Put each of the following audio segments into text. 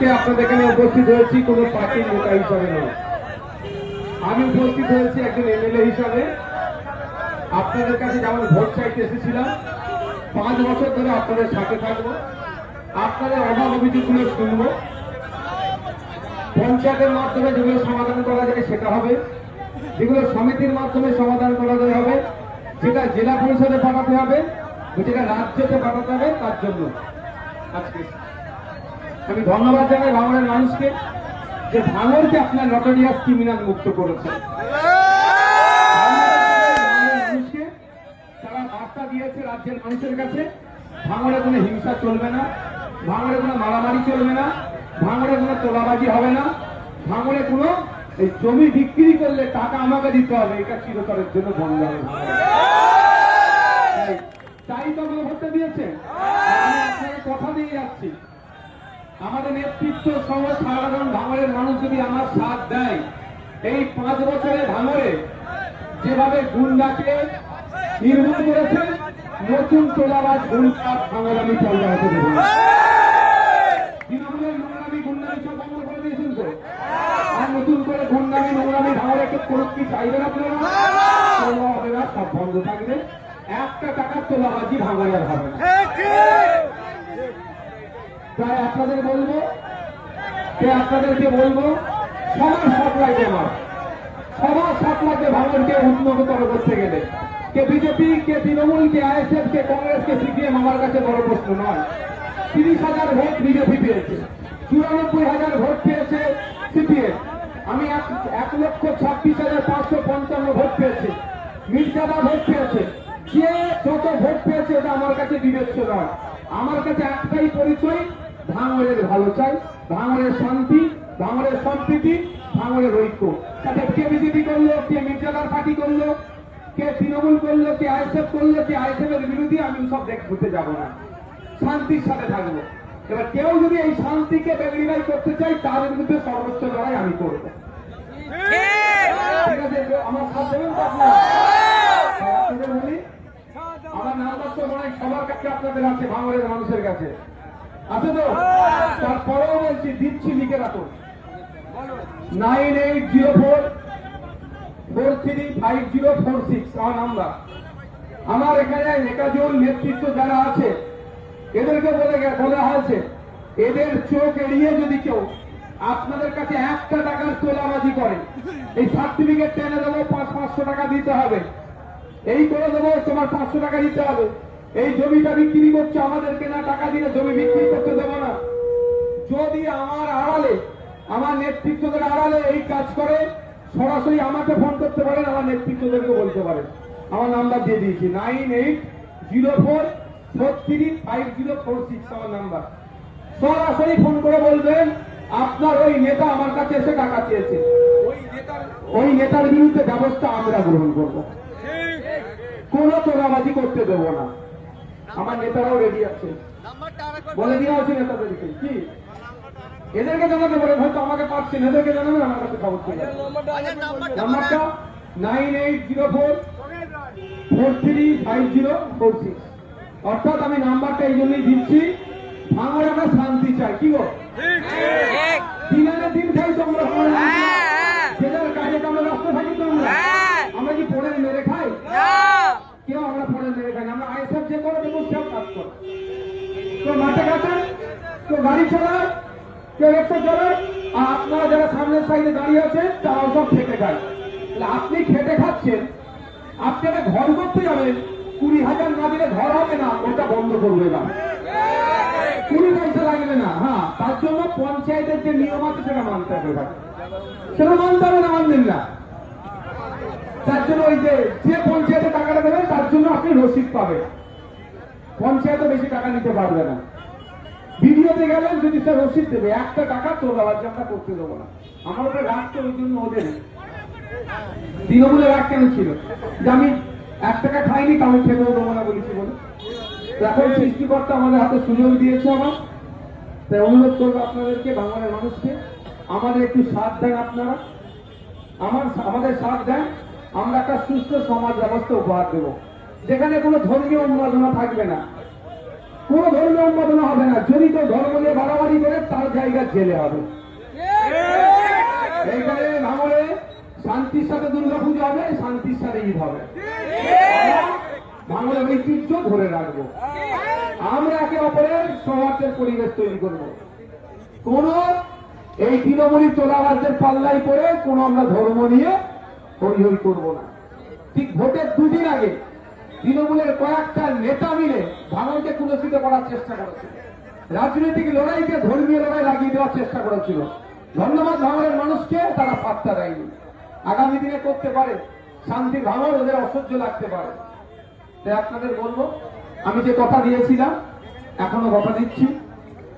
আজকে আপনাদের এখানে উপস্থিত হয়েছি কোনো পার্টির নেতা হিসাবে নয়, আমি উপস্থিত হয়েছি একজন এমএলএ হিসাবে। আপনাদের কাছে যেমন ভোট চাইতে এসেছিলাম, 5 বছর ধরে আপনাদের সাথে থাকবো, আপনাদের অভাব অভিযোগগুলো শুনবো, পঞ্চায়েতের মাধ্যমে যেগুলো সমাধান করা যায় সেটা হবে, যেগুলো সমিতির মাধ্যমে সমাধান করা যায় হবে, যেটা জেলা পরিষদে পাঠাতে হবে, যেটা রাজ্যতে পাঠাতে হবে, তার জন্য আজকে আমি ধন্যবাদ জানাই ভাঙড়ের মানুষকে যে ভাঙড়কে আপনার নটোরিয়াস ক্রিমিনাল মুক্ত করেছেন। মানুষকে তারা বার্তা দিয়েছে রাজ্যের মানুষের কাছে, ভাঙড়ে কোনো হিংসা চলবে না, ভাঙড়ে কোনো মারামারি চলবে না, ভাঙড়ে কোনো তোলাবাজি হবে না, ভাঙড়ে কোনো এই জমি বিক্রি করলে টাকা আমাকে দিতে হবে, এটা চিরতরের জন্য বন্ধ হবে। তাই তো আমাকে ভোটটা দিয়েছে। আমি আপনাকে কথা দিয়ে যাচ্ছি, আমাদের নেতৃত্ব সহ সাধারণ ভাঙড়ের মানুষ যদি আমার সাথ দেয়, এই 5 বছরে ভাঙড়ে যেভাবে গুন্ডাকে নির্মূল করেছে, নতুন তোলাবাজ গুন্ডা ভাঙড় আমি চলতে হতে দেব। তৃণমূলের নোংরামি গুন্ডামি সব বন্ধ করে দিয়েছেন তো, আর নতুন করে গুন্ডামি নোংরামি ভাঙড়ে কোনো কি চাইবেন আপনারা? কোনো হবে না, সব বন্ধ থাকবে। একটা টাকার তোলাবাজি ভাঙড়ে আর হবে না। তাই আপনাদেরকে বলবো সবার সাথ লাগবে, সবার সাথ লাগবে ভাঙড়কে উন্নততর করতে গেলে। কে বিজেপি, কে তৃণমূল, কে আইএসএফ, কে কংগ্রেস, কে সিপিএম আমার কাছে বড় প্রশ্ন নয়। 30,000 ভোট বিজেপি পেয়েছে, 94,000 ভোট পেয়েছে সিপিএম, আমি 1,26,555 ভোট পেয়েছি, মির্জাদা ভোট পেয়েছে। কে যত ভোট পেয়েছে এটা আমার কাছে বিবেচ্য নয়। আমার কাছে একটাই পরিচয়, ভাঙড়ের ভালো চাই, ভাঙড়ের শান্তি, ভাঙড়ের সম্প্রীতি, ভাঙড়ের ঐক্য। তাতে কে বিজেপি করলো, কে মির্জাদার পার্টি করলো, কে তৃণমূল করলো, কে আইএসএফ করলো, কে আইএসএফ এর বিরোধী, আমি সব ঘুরতে যাবো না, শান্তির সাথে থাকবো। এবার কেউ যদি এই শান্তিকে বেগড়িবাই করতে চাই, তার বিরুদ্ধে সর্বোচ্চ লড়াই আমি করবো। ঠিক আছে, আমার সাথ দেবেন তো আপনারা? আপনাদের বলি, আমার নাম্বার তো মনে হয় সবার কাছে আপনাদের আছে, ভাঙড়ের মানুষের কাছে আছে তো। তারপরেও বলছি, দিচ্ছি, লিখে রাখুন 9804435046 আমার নাম্বার। আমার এখানে একাজন নেতৃত্ব যারা আছে, এদেরকে বলা হয়েছে, এদের চোখ এড়িয়ে যদি কেউ আপনাদের কাছে একটা টাকার তোলাবাজি করে, এই সার্টিফিকেট টেনে দেবো, 500 টাকা দিতে হবে, এই করে দেবো, তোমার 500 টাকা দিতে হবে, এই জমিটা বিক্রি করছে, আমাদের কেনা টাকা দিয়ে জমি বিক্রি করতে দেবো না। যদি আমার আড়ালে, আমার নেতৃত্বদের আড়ালে এই কাজ করে, সরাসরি আমাকে ফোন করতে পারেন, আমার নেতৃত্বদেরকে বলতে পারেন। আমার নাম্বার দিয়ে দিয়েছি, 9804435046 আমার নাম্বার। সরাসরি ফোন করে বলবেন আপনার ওই নেতা আমার কাছে এসে টাকা চেয়েছে, ওই নেতার বিরুদ্ধে ব্যবস্থা আমরা গ্রহণ করব, কোনো তোলাবাজি করতে দেবো না। আমার নেতারাও রেডি আছে, বলে দেওয়া আছে নেতাদেরকে। কি এদেরকে জানাতে পারেন, হয়তো আমাকে পাচ্ছেন, এদেরকে জানাবেন, আমার কাছে খবর চলে যাবে। নাম্বারটা 9804435046। অর্থাৎ আমি নাম্বারটা এই জন্যই দিচ্ছি, ভাঙড়ে আমরা শান্তি চাই। কি গো, দিনের দিন খাই তোমরা, সেটার কাজে আমরা রাস্তা থাকি তো, আমরা কি পড়ে মেরে খাই? কেউ আমরা পড়ে মেরে খাই, আমরা আইএসএফ যে করে দেবো সব কাজ করে। কেউ মাঠে কাটে, কেউ গাড়ি চালায়, কেউ রিক্সা চালায়, আর আপনারা যারা সামনের সাইডে দাঁড়িয়ে আছেন তারাও সব খেটে খায়। আপনি খেটে খাচ্ছেন, আপনারা ঘর করতে যাবেন, 20,000 না দিলে ঘর হবে না, ওটা বন্ধ করবে না, 20 পয়সা লাগবে না। হ্যাঁ, তার জন্য পঞ্চায়েতের যে নিয়ম আছে সেটা মানতে হবে, সেটা মানতে হবে না, মানবেন না। তার জন্য ওই যে পঞ্চায়েতে টাকাটা দেবেন, তার জন্য আপনি রসিদ পাবেন, পঞ্চায়েতে বেশি টাকা নিতে পারবে না। ভিডিওতে গেলেন, যদি সে রসিদ দেবে, একটা টাকা তোলাবাজি আমরা করতে দেবো না। আমার ওটা রাখতে, ওই জন্য ওদের তৃণমূলের রাগ কেন ছিল যে আমি 1 টাকা খাইনি, কাউকে খেতেও দেবো না বলেছি বলে। এখন সৃষ্টিকর্তা আমাদের হাতে সুযোগ দিয়েছে আমার, তাই অনুরোধ করবো আপনাদেরকে, ভাঙড়ের মানুষকে, আমাদের একটু সাথ দেন আপনারা, আমাদের সাথ দেন, আমরা একটা সুস্থ সমাজ ব্যবস্থা উপহার দেব, যেখানে কোনো ধর্মীয় উন্মাদনা থাকবে না, কোন ধর্মীয় উন্মাদনা হবে না। যদি কেউ ধর্ম নিয়ে বাড়াবাড়ি করে তার জায়গা জেলে হবে। এইখানে ভাঙড়ে শান্তির সাথে দুর্গাপুজো হবে, শান্তির সাথে ঈদ হবে। ভাঙড়ের ঐতিহ্য ধরে রাখবো। আমরা একে অপরের সৌহার্দ্যের পরিবেশ তৈরি করব। কোন এই তৃণমূলী তোলাবাজদের পাল্লাই পড়ে কোন আমরা ধর্ম নিয়ে হইহই করব না। ঠিক ভোটের দুদিন আগে তৃণমূলের কয়েকটা নেতা মিলে ভাঙড়কে কুলসিত করার চেষ্টা করেছিল। রাজনৈতিক লড়াইকে ধর্মীয় লড়াই লাগিয়ে দেওয়ার চেষ্টা করেছিল। ধন্যবাদ ভাঙড়ের মানুষকে, তারা পাত্তা দেয়নি। আগামী দিনে করতে পারে, শান্তির ভাঙড় ওদের অসহ্য লাগতে পারে। তাই আপনাদের বলবো, আমি যে কথা দিয়েছিলাম এখনো কথা দিচ্ছি,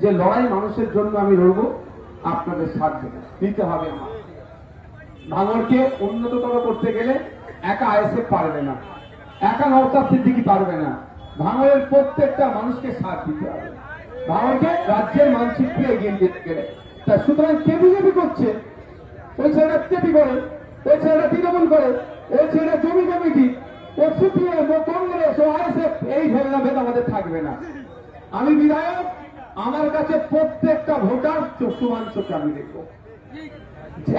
যে লড়াই মানুষের জন্য আমি লড়বো, আপনাদের সাথ দিতে হবে। আমার ভাঙড়কে উন্নততর করতে গেলে একা আইএসএফ পারবে না, একা নওশাদ সিদ্দিকী পারবে না। ভাঙড়ের প্রত্যেকটা মানুষকে সাথ দিতে হবে, ভাঙড়কে রাজ্যের মানচিত্রে এগিয়ে যেতে গেলে। তা সুতরাং কে বিজেপি করছে, ওই ছেলেরা বিজেপি করে, ওই ছেলেরা তৃণমূল করে, ওই ছেলেরা জমি কমিটি, ও সিপিএম, ও কংগ্রেস, ও আইএসএফ, এই ভেদাভেদ আমাদের থাকবে না। আমি বিধায়ক, আমার কাছে প্রত্যেকটা ভোটার সমান চোখে আমি দেখবো।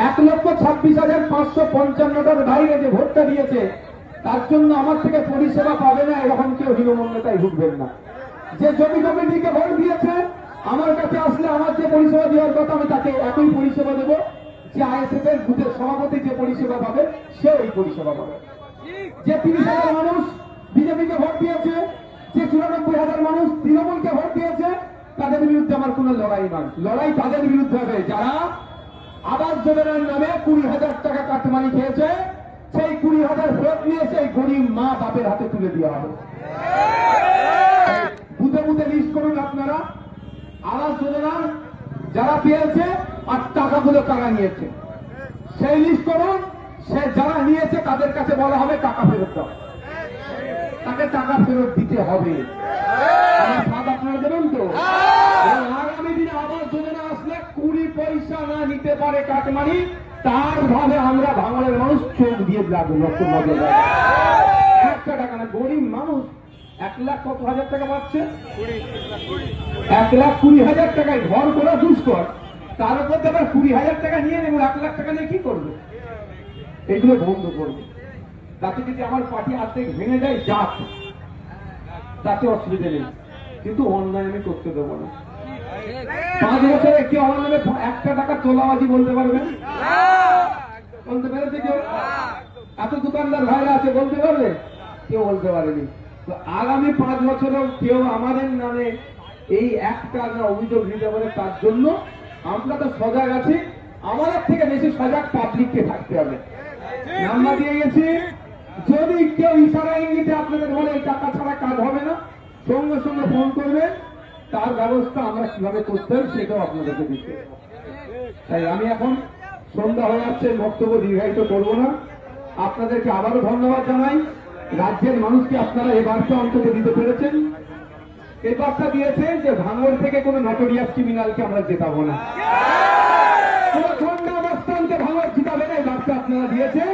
1,26,555টার বাইরে যে ভোটটা দিয়েছে, তার জন্য আমার থেকে পরিষেবা পাবে না এরকম কেউ হীনমন্যতায় ঢুকবেন না। যে জমি কমিটিকে ভোট দিয়েছে, আমার কাছে আসলে আমার যে পরিষেবা দেওয়ার কথা আমি তাকে একই পরিষেবা দেবো। যে আইএসএফ এর বুথের সভাপতি যে পরিষেবা পাবে, সে ওই পরিষেবা পাবে। যে 30,000 মানুষ বিজেপিকে ভোট দিয়েছে, যে 94,000 মানুষ তৃণমূলকে ভোট দিয়েছে, তাদের বিরুদ্ধে আমার কোন লড়াই নয়। লড়াই তাদের বিরুদ্ধে হবে যারা আবাস যোজনার নামে 20,000 টাকা কাটমানি খেয়েছে। সেই 20,000 ফেরত নিয়ে সেই গরিব মা বাপের হাতে তুলে দেওয়া হবে। বুথে বুথে লিস্ট করুন আপনারা, আবাস যোজনার যারা পেয়েছে আর টাকাগুলো কারা নিয়েছে, সেই লিস্ট করুন। সে যারা নিয়েছে তাদের কাছে বলা হবে টাকা ফেরত দাও, তাকে টাকা ফেরত দিতে হবে। আপনারা দেবেন তো? আগামী দিনে আবাস যোজনা আসলে 20 পয়সা না নিতে পারে কাটমানি, তার ভাবে আমরা ভাঙড়ের মানুষ চোখ দিয়ে লাগবো, একটা টাকা না। গরিব মানুষ 1,00,000 কত হাজার টাকা পাচ্ছে, 1,20,000 টাকায় ঘর করা দুষ্কর। তার উপর আবার 20,000 টাকা নিয়ে নেব, 1,00,000 টাকা নিয়ে কি করবে? এগুলো বন্ধ করবে। তাতে যদি আমার পার্টি অর্ধেক ভেঙে যায় যাক, তাতে অসুবিধা নেই, কিন্তু অন্যায় আমি করতে দেবো না। 5 বছরে কি আমার নামে একটা টাকা তোলাবাজি বলতে পারবেন? বলতে পেরেছে কেউ? এত দোকানদার ভাইরা আছে, বলতে পারবে? কেউ বলতে পারেনি। তো আগামী 5 বছরেও কেউ আমাদের নামে এই একটা অভিযোগ দিতে পারে, তার জন্য আমরা তো সজাগ আছি। আমাদের থেকে বেশি সজাগ পাবলিককে থাকতে হবে। নাম্বার দিয়ে গেছি, যদি কেউ ইশারা ইঙ্গিতে আপনাদের বলে এই টাকা ছাড়া কাজ হবে না, সঙ্গে সঙ্গে ফোন করবে, তার ব্যবস্থা আমরা কিভাবে করতে হবে সেটাও আপনাদেরকে দিতে। তাই আমি এখন সন্ধ্যা হয়ে যাচ্ছে, বক্তব্য দীর্ঘায়িত করব না। আপনাদেরকে আবারও ধন্যবাদ জানাই। রাজ্যের মানুষকে আপনারা এই বার্তা অন্তত দিতে পেরেছেন। এই বার্তা দিয়েছেন যে ভাঙড় থেকে কোনো নটোরিয়াস ক্রিমিনালকে আমরা জেতাবো না, কোন ঠান্ডা অবস্থানকে ভাঙড় জিতাবে না, এই বার্তা আপনারা দিয়েছেন।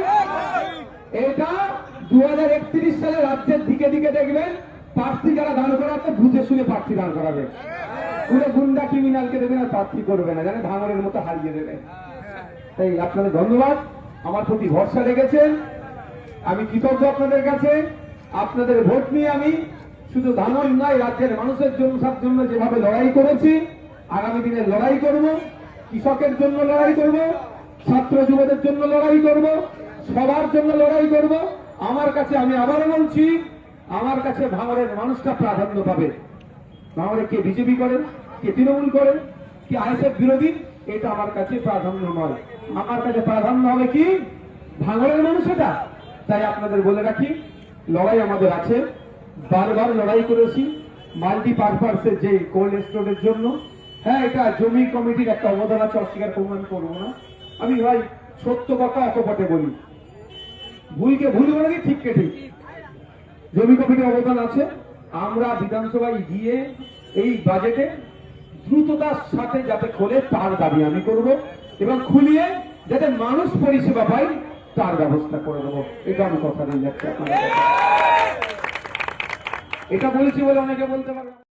এটা 2031 সালে রাজ্যের দিকে দিকে দেখবেন প্রার্থী যারা দান করাচ্ছে বুঝে শুনে প্রার্থী দান করাবে, পুরো গুন্ডা ক্রিমিনালকে দেবে না, প্রার্থী করবে না, জানে ভাঙড়ের মতো হারিয়ে দেবে। তাই আপনাদের ধন্যবাদ, আমার প্রতি ভরসা রেখেছেন, আমি কৃতজ্ঞ আপনাদের কাছে। আপনাদের ভোট নিয়ে আমি শুধু ভাঙড় নয়, রাজ্যের মানুষের জন্য যেভাবে লড়াই করেছি, আগামী দিনে লড়াই করব। কৃষকের জন্য লড়াই করব, ছাত্র যুবদের জন্য লড়াই করব, সবার জন্য লড়াই করব। আমার কাছে, আমি আবারও বলছি, আমার কাছে ভাঙড়ের মানুষটা প্রাধান্য পাবে। ভাঙড়ে কে বিজেপি করেন, কে তৃণমূল করেন, কি আইএসএফ বিরোধী, এটা আমার কাছে প্রাধান্য নয়। আমার কাছে প্রাধান্য হবে কি ভাঙড়ের মানুষ। এটা তাই আপনাদের বলে রাখি, লড়াই আমাদের আছে, বারবার লড়াই করেছি মাল্টিপারপাসের যে কোল্ড স্টোরের জন্য। হ্যাঁ, এটা জমি কমিটির একটা অবদান আছে, অস্বীকার করবো না। আমি ভাই সত্য কথা অকপটে বলি, ভুলকে ভুল বলে দিই, ঠিককে ঠিক। জমি কমিটির অবদান আছে। আমরা বিধানসভায় গিয়ে এই বাজেটে দ্রুততার সাথে যাতে খোলে তার দাবি আমি করব, এবং খুলিয়ে যাতে মানুষ পরিষেবা পায় তার ব্যবস্থা করে দেবো। এটা আমি কথা দিয়ে যাচ্ছি আপনাদের। এটা বলেছি বলে অনেকে বলতে পারবে।